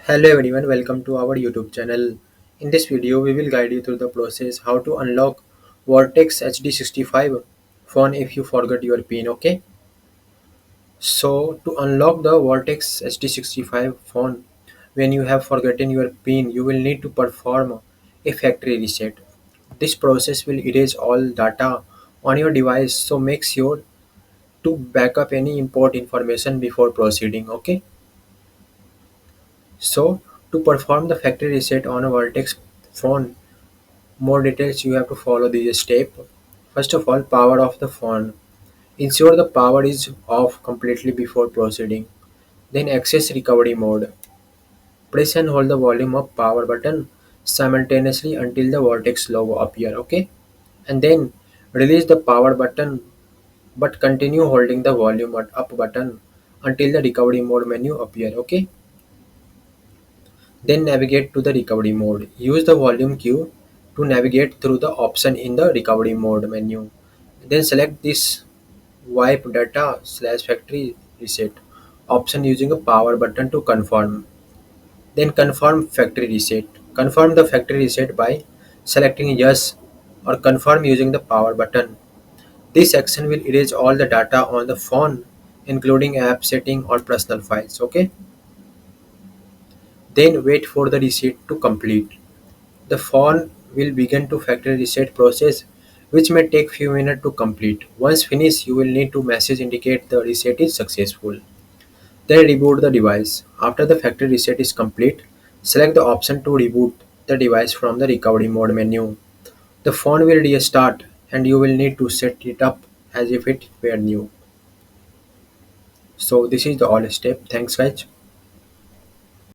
Hello everyone, welcome to our YouTube channel. In this video, we will guide you through the process how to unlock Vortex HD65 phone if you forgot your PIN, okay? So to unlock the Vortex HD65 phone, when you have forgotten your PIN, you will need to perform a factory reset. This process will erase all data on your device, so make sure to back up any important information before proceeding, okay? So to perform the factory reset on a Vertex phone, more details you have to follow this step. First of all, power off the phone. Ensure the power is off completely before proceeding. Then access recovery mode. Press and hold the volume up power button simultaneously until the Vortex logo appear, okay? And then release the power button but continue holding the volume up button until the recovery mode menu appear, okay? Then navigate to the recovery mode. Use the volume key to navigate through the option in the recovery mode menu. Then select this wipe data slash factory reset option using a power button to confirm. Then confirm factory reset. Confirm the factory reset by selecting yes or confirm using the power button. This action will erase all the data on the phone including app setting or personal files. Okay. Then wait for the reset to complete. The phone will begin to factory reset process which may take few minutes to complete. Once finished, you will need to message indicate the reset is successful. Then reboot the device. After the factory reset is complete, select the option to reboot the device from the recovery mode menu. The phone will restart and you will need to set it up as if it were new. So this is the all step. Thanks guys.